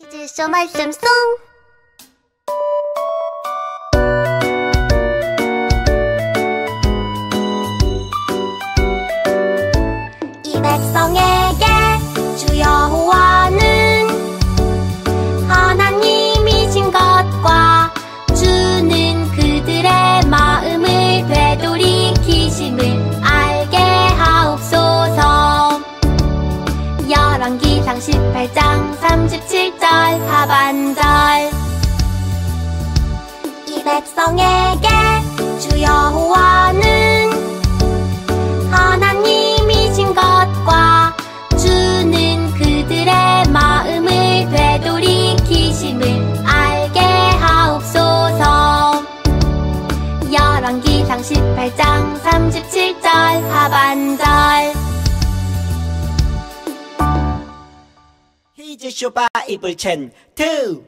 퀴즈쇼 말씀송. 이 백성에게 주 여호와는 하나님이신 것과 주는 그들의 마음을 되돌이키심을 알게 하옵소서. 열왕기상 18장 37절 하반절. 이 백성에게 주 여호와는 하나님이신 것과 주는 그들의 마음을 되돌이키심을 알게 하옵소서. 열왕기상 18장 37절 하반절. 퀴즈쇼 바이블 챈 2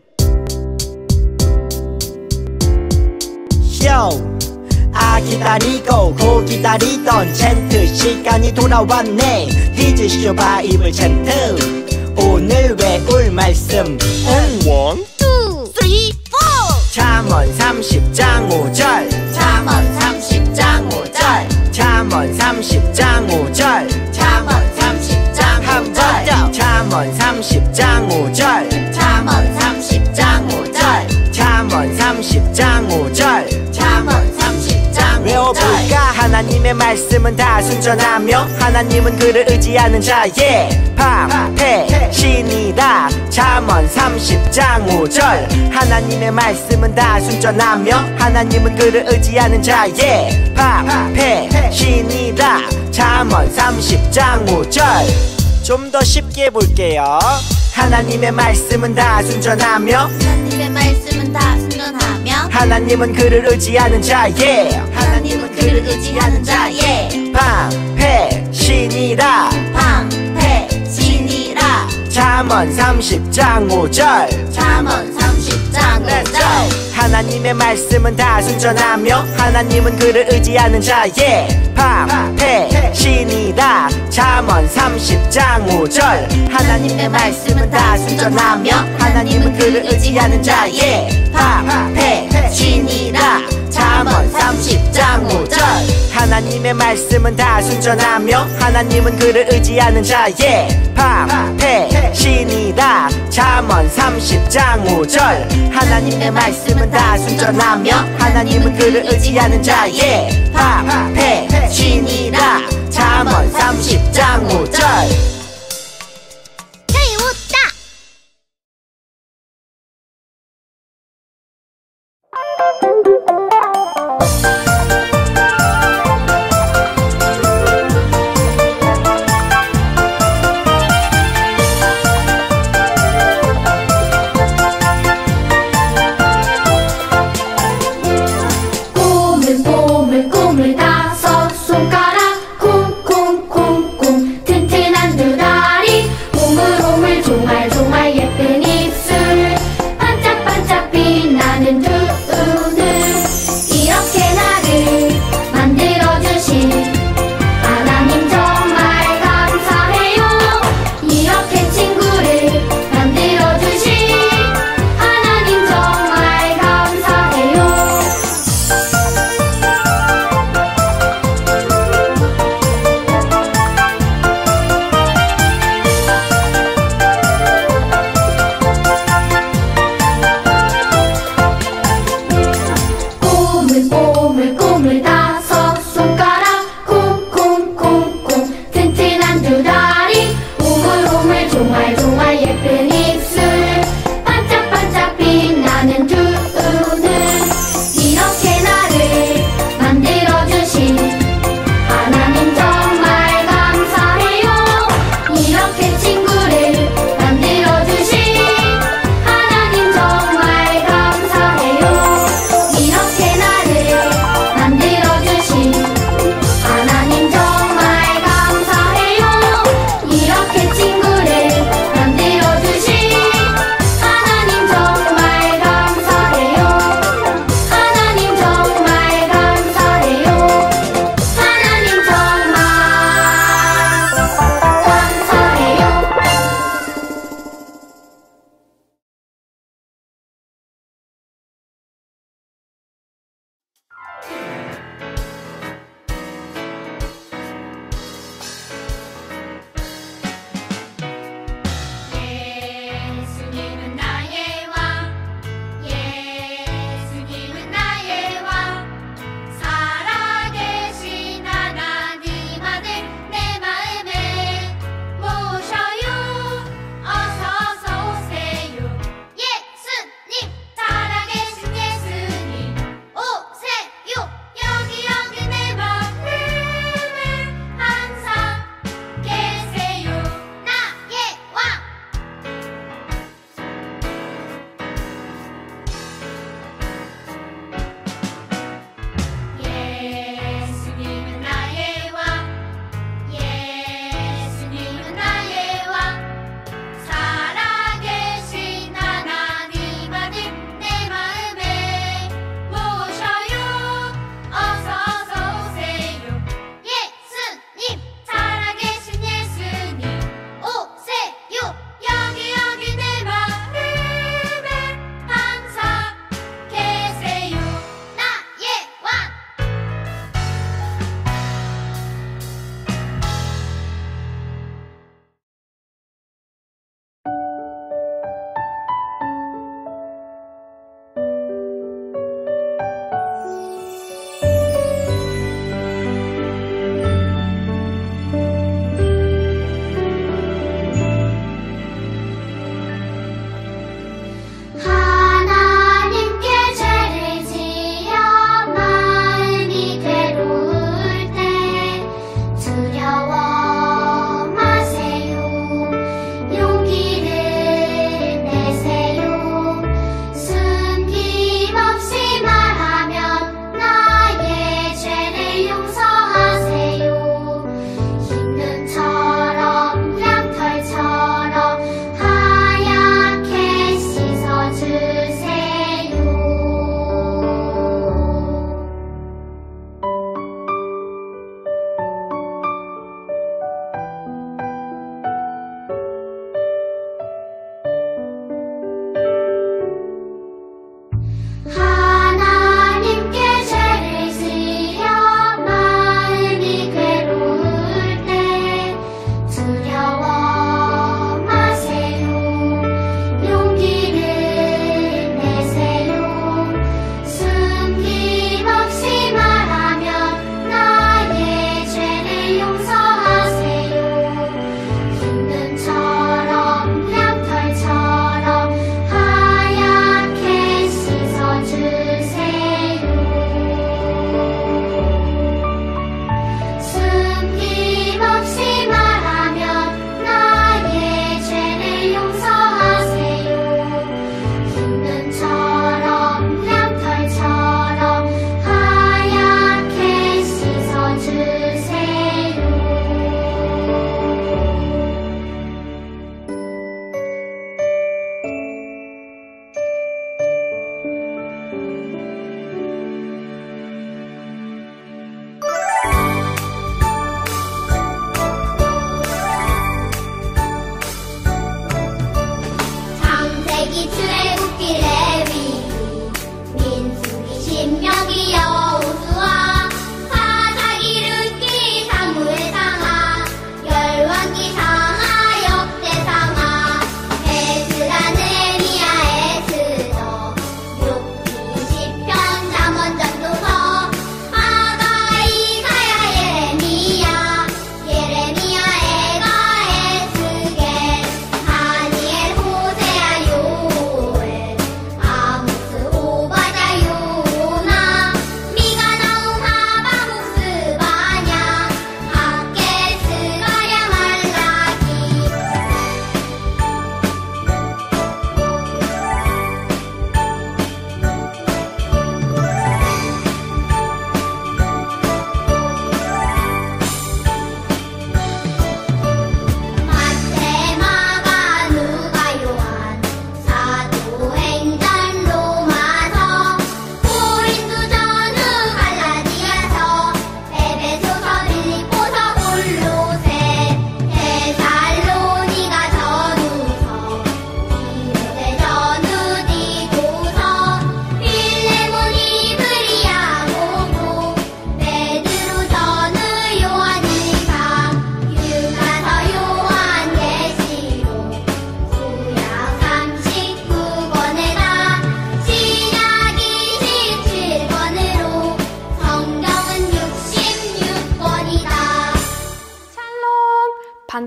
쇼. 기다리고 고 기다리던 챈트 시간이 돌아왔네. 퀴즈쇼 바이블 챈 2 오늘 외울 말씀 1, 2, 3, 4 잠언 30장 5절 잠언 30장 5절 잠언 30장 5절 잠언 30장 5절 잠언 30장 5절 잠언 30장 5절 잠언 30장 5절 잠언 30장 외워볼까? 하나님의 말씀은 다 순전하며 하나님은 그를 의지하는 자의 방패신이다. 잠언 30장 5절 하나님의 말씀은 다 순전하며 하나님은 그를 의지하는 자의 방패신이다. 잠언 30장 5절 좀 더 쉽게 볼게요. 하나님의 말씀은 다 순전하며 하나님의 말씀은 다 순전하며 하나님은 그를 의지하는 자의 하나님은 그를 의지하는 자의 방패신이라 방패신이라. 잠언 30장 5절 잠언 30장 5절 하나님의 말씀은 다 순전하며 하나님은 그를 의지하는 자의 방패신이다. 잠언 30장 5절 하나님의 말씀은 다 순전하며 하나님은 그를 의지하는 자의 방패신이라. 잠언 30장 5절 하나님의 말씀은 다 순전하며 하나님은 그를 의지하는 자의 방패신이다. 잠언 30장 5절 하나님의 말씀은 다 순전하며 하나님은 그를 의지하는 자의 방패신이라. 잠언 30장 5절. 태우다. 꼬물 다섯 손가락 콩콩콩콩 튼튼한 두 다리 오물오물 종알종알 예쁜 입술 반짝반짝 빛나는 두 눈. 이렇게 나를 만들어주신 하나님 정말 감사해요. 이렇게 친구를 만들어주신 하나님 정말 감사해요. 꼬물 다섯 손가락 콩콩콩콩 튼튼한 두 다리 오물오물 종알종알 예쁜 입술 반짝반짝 빛나는 두 눈. 이렇게 나를 만들어주신 하나님 정말 감사해요. 이렇게 친구를 만들어주신 하나님 정말 감사해요. 이렇게 나를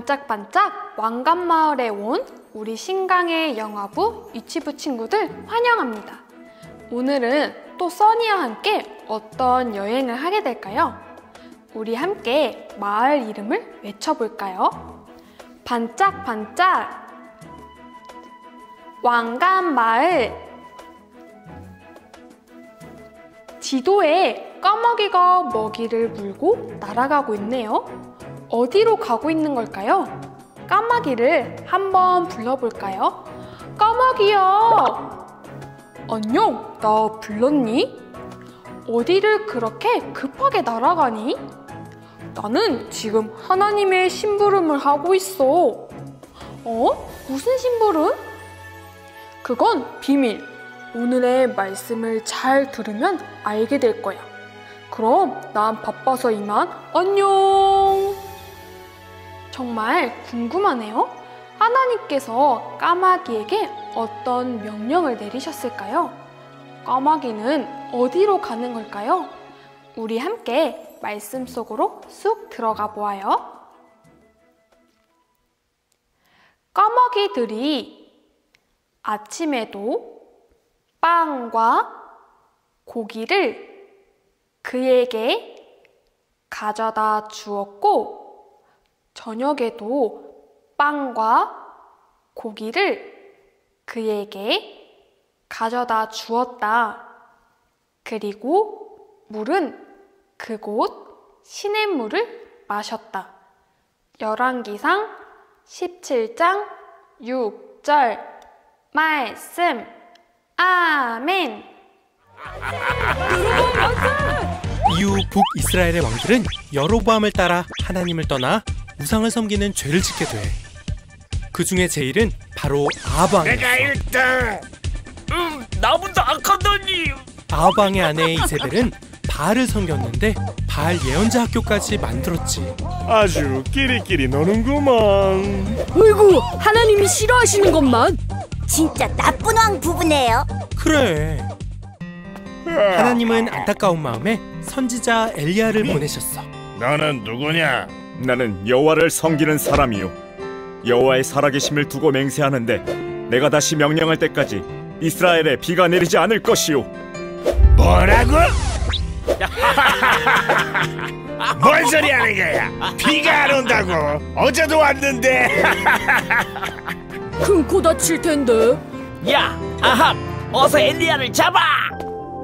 반짝반짝 왕관마을에 온 우리 신강의 영화부 유치부 친구들 환영합니다. 오늘은 또 써니와 함께 어떤 여행을 하게 될까요? 우리 함께 마을 이름을 외쳐볼까요? 반짝반짝 왕관마을. 지도에 까마귀가 먹이를 물고 날아가고 있네요. 어디로 가고 있는 걸까요? 까마귀를 한번 불러볼까요? 까마귀야! 안녕, 나 불렀니? 어디를 그렇게 급하게 날아가니? 나는 지금 하나님의 심부름을 하고 있어. 무슨 심부름? 그건 비밀. 오늘의 말씀을 잘 들으면 알게 될 거야. 그럼 난 바빠서 이만 안녕. 정말 궁금하네요. 하나님께서 까마귀에게 어떤 명령을 내리셨을까요? 까마귀는 어디로 가는 걸까요? 우리 함께 말씀 속으로 쑥 들어가 보아요. 까마귀들이 아침에도 빵과 고기를 그에게 가져다 주었고, 저녁에도 빵과 고기를 그에게 가져다 주었다. 그리고 물은 그곳 시냇물을 마셨다. 열왕기상 17장 6절 말씀. 아멘. 이후 북이스라엘의 왕들은 여로보암을 따라 하나님을 떠나 우상을 섬기는 죄를 짓게 돼. 그 중에 제일은 바로 아합 왕이었어. 내가 1등. 나보다 악하더니. 아합 왕의 아내 이세벨은 바알을 섬겼는데 바알 예언자 학교까지 만들었지. 아주 끼리끼리 노는구먼. 어이구, 하나님이 싫어하시는 것만. 진짜 나쁜 왕 부부네요. 그래. 하나님은 안타까운 마음에 선지자 엘리야를 보내셨어. 너는 누구냐? 나는 여호와를 섬기는 사람이요, 여호와의 살아계심을 두고 맹세하는데 내가 다시 명령할 때까지 이스라엘에 비가 내리지 않을 것이요. 뭐라고? 뭔 소리 하는 거야? 비가 안 온다고? 어제도 왔는데. 큰 코 다칠 텐데. 야, 아합, 어서 엘리야를 잡아!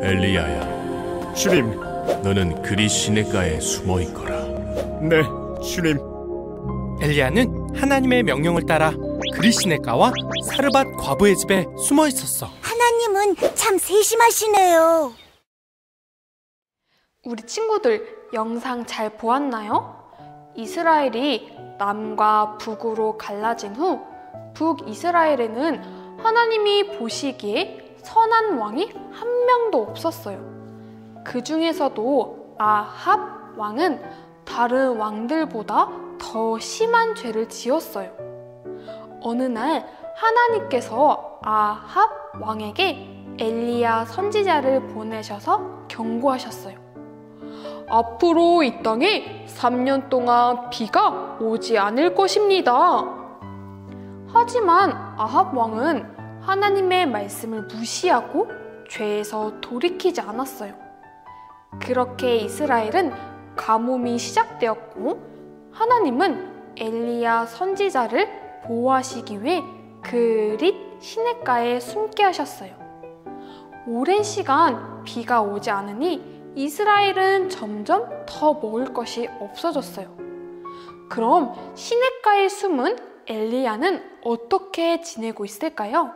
엘리야야, 주님. 너는 그리 시냇가에 숨어 있거라. 네, 주님. 엘리야는 하나님의 명령을 따라 그리시네가와 사르밧 과부의 집에 숨어 있었어. 하나님은 참 세심하시네요. 우리 친구들 영상 잘 보았나요? 이스라엘이 남과 북으로 갈라진 후 북이스라엘에는 하나님이 보시기에 선한 왕이 한 명도 없었어요. 그 중에서도 아합 왕은 다른 왕들보다 더 심한 죄를 지었어요. 어느 날 하나님께서 아합 왕에게 엘리야 선지자를 보내셔서 경고하셨어요. 앞으로 이 땅에 3년 동안 비가 오지 않을 것입니다. 하지만 아합 왕은 하나님의 말씀을 무시하고 죄에서 돌이키지 않았어요. 그렇게 이스라엘은 가뭄이 시작되었고, 하나님은 엘리야 선지자를 보호하시기 위해 그릿 시냇가에 숨게 하셨어요. 오랜 시간 비가 오지 않으니 이스라엘은 점점 더 먹을 것이 없어졌어요. 그럼 시냇가에 숨은 엘리야는 어떻게 지내고 있을까요?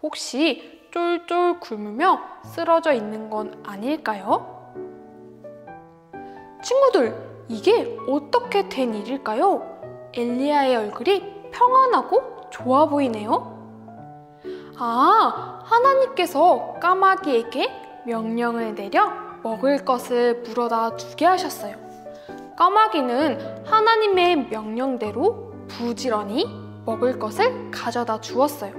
혹시 쫄쫄 굶으며 쓰러져 있는 건 아닐까요? 친구들, 이게 어떻게 된 일일까요? 엘리야의 얼굴이 평안하고 좋아 보이네요. 하나님께서 까마귀에게 명령을 내려 먹을 것을 물어다 주게 하셨어요. 까마귀는 하나님의 명령대로 부지런히 먹을 것을 가져다 주었어요.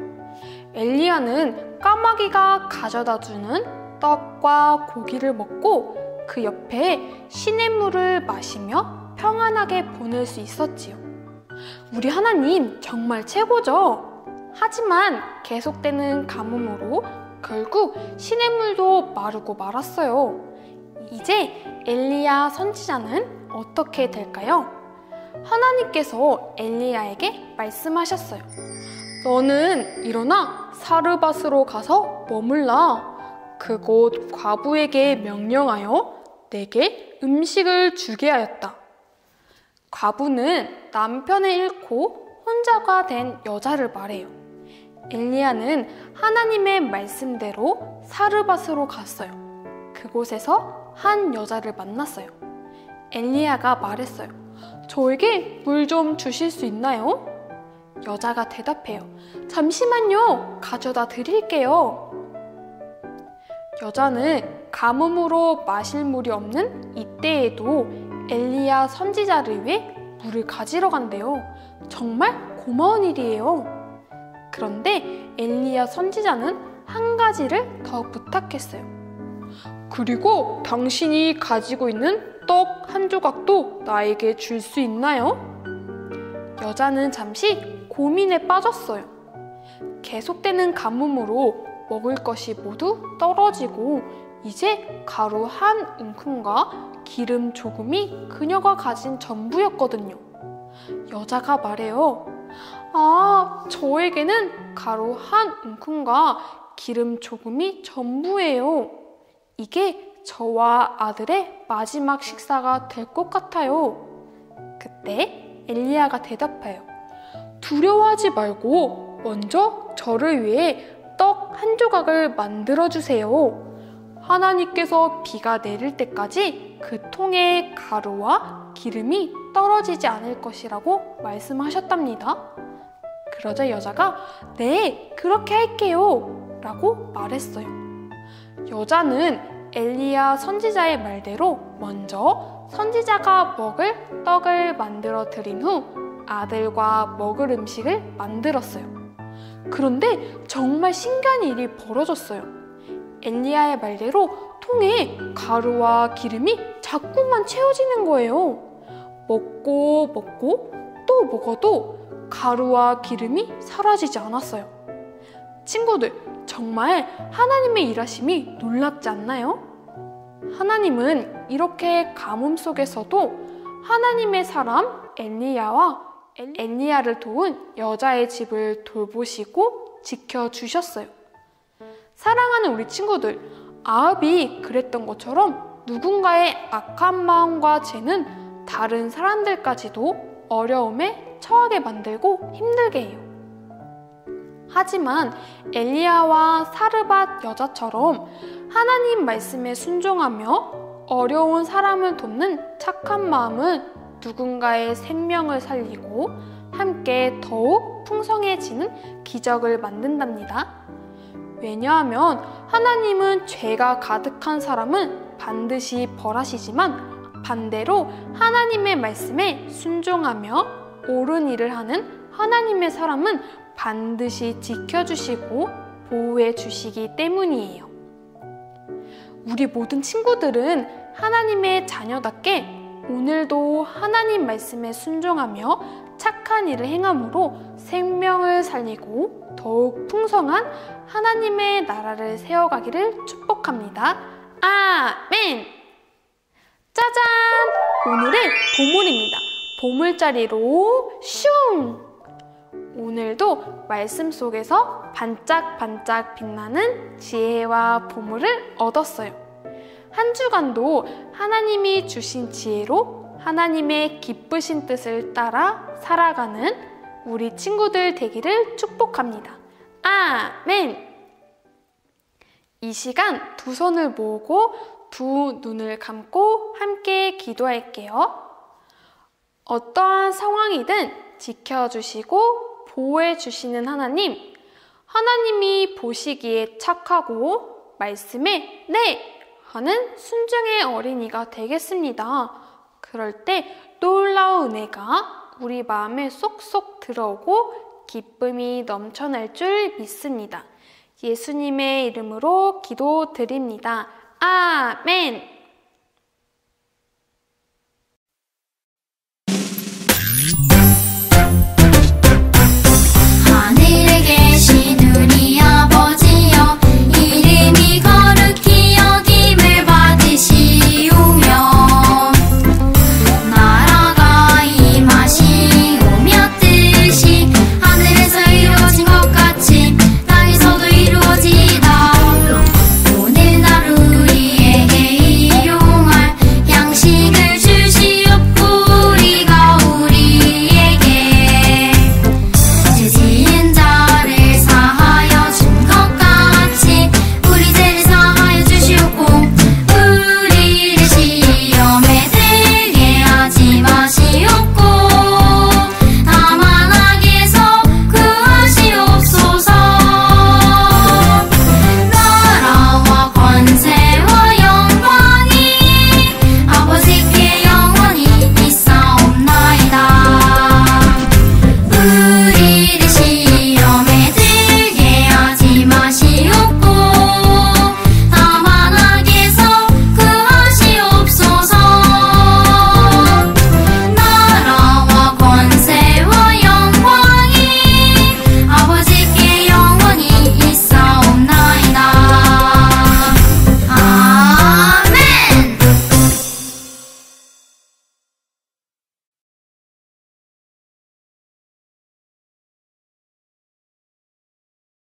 엘리야는 까마귀가 가져다 주는 떡과 고기를 먹고 그 옆에 시냇물을 마시며 평안하게 보낼 수 있었지요. 우리 하나님 정말 최고죠? 하지만 계속되는 가뭄으로 결국 시냇물도 마르고 말았어요. 이제 엘리야 선지자는 어떻게 될까요? 하나님께서 엘리야에게 말씀하셨어요. 너는 일어나 사르밧으로 가서 머물라. 그곳 과부에게 명령하여 내게 음식을 주게 하였다. 과부는 남편을 잃고 혼자가 된 여자를 말해요. 엘리야는 하나님의 말씀대로 사르밧으로 갔어요. 그곳에서 한 여자를 만났어요. 엘리야가 말했어요. 저에게 물 좀 주실 수 있나요? 여자가 대답해요. 잠시만요. 가져다 드릴게요. 여자는 가뭄으로 마실 물이 없는 이때에도 엘리야 선지자를 위해 물을 가지러 간대요. 정말 고마운 일이에요. 그런데 엘리야 선지자는 한 가지를 더 부탁했어요. 그리고 당신이 가지고 있는 떡 한 조각도 나에게 줄 수 있나요? 여자는 잠시 고민에 빠졌어요. 계속되는 가뭄으로 먹을 것이 모두 떨어지고 이제 가루 한 움큼과 기름 조금이 그녀가 가진 전부였거든요. 여자가 말해요. 아, 저에게는 가루 한 움큼과 기름 조금이 전부예요. 이게 저와 아들의 마지막 식사가 될 것 같아요. 그때 엘리야가 대답해요. 두려워하지 말고 먼저 저를 위해 떡 한 조각을 만들어 주세요. 하나님께서 비가 내릴 때까지 그 통에 가루와 기름이 떨어지지 않을 것이라고 말씀하셨답니다. 그러자 여자가 네, 그렇게 할게요 라고 말했어요. 여자는 엘리야 선지자의 말대로 먼저 선지자가 먹을 떡을 만들어 드린 후 아들과 먹을 음식을 만들었어요. 그런데 정말 신기한 일이 벌어졌어요. 엘리야의 말대로 통에 가루와 기름이 자꾸만 채워지는 거예요. 먹고 또 먹어도 가루와 기름이 사라지지 않았어요. 친구들, 정말 하나님의 일하심이 놀랍지 않나요? 하나님은 이렇게 가뭄 속에서도 하나님의 사람 엘리야를 도운 여자의 집을 돌보시고 지켜주셨어요. 사랑하는 우리 친구들, 아합이 그랬던 것처럼 누군가의 악한 마음과 죄는 다른 사람들까지도 어려움에 처하게 만들고 힘들게 해요. 하지만 엘리야와 사르밧 여자처럼 하나님 말씀에 순종하며 어려운 사람을 돕는 착한 마음은 누군가의 생명을 살리고 함께 더욱 풍성해지는 기적을 만든답니다. 왜냐하면 하나님은 죄가 가득한 사람은 반드시 벌하시지만 반대로 하나님의 말씀에 순종하며 옳은 일을 하는 하나님의 사람은 반드시 지켜주시고 보호해 주시기 때문이에요. 우리 모든 친구들은 하나님의 자녀답게 오늘도 하나님 말씀에 순종하며 착한 일을 행함으로 생명을 살리고 더욱 풍성한 하나님의 나라를 세워가기를 축복합니다. 아멘! 짜잔! 오늘의 보물입니다. 보물자리로 슝! 오늘도 말씀 속에서 반짝반짝 빛나는 지혜와 보물을 얻었어요. 한 주간도 하나님이 주신 지혜로 하나님의 기쁘신 뜻을 따라 살아가는 우리 친구들 되기를 축복합니다. 아멘! 이 시간 두 손을 모으고 두 눈을 감고 함께 기도할게요. 어떠한 상황이든 지켜주시고 보호해주시는 하나님, 하나님이 보시기에 착하고 말씀에 네! 하는 순종의 어린이가 되겠습니다. 그럴 때 놀라운 은혜가 우리 마음에 쏙쏙 들어오고 기쁨이 넘쳐날 줄 믿습니다. 예수님의 이름으로 기도드립니다. 아멘!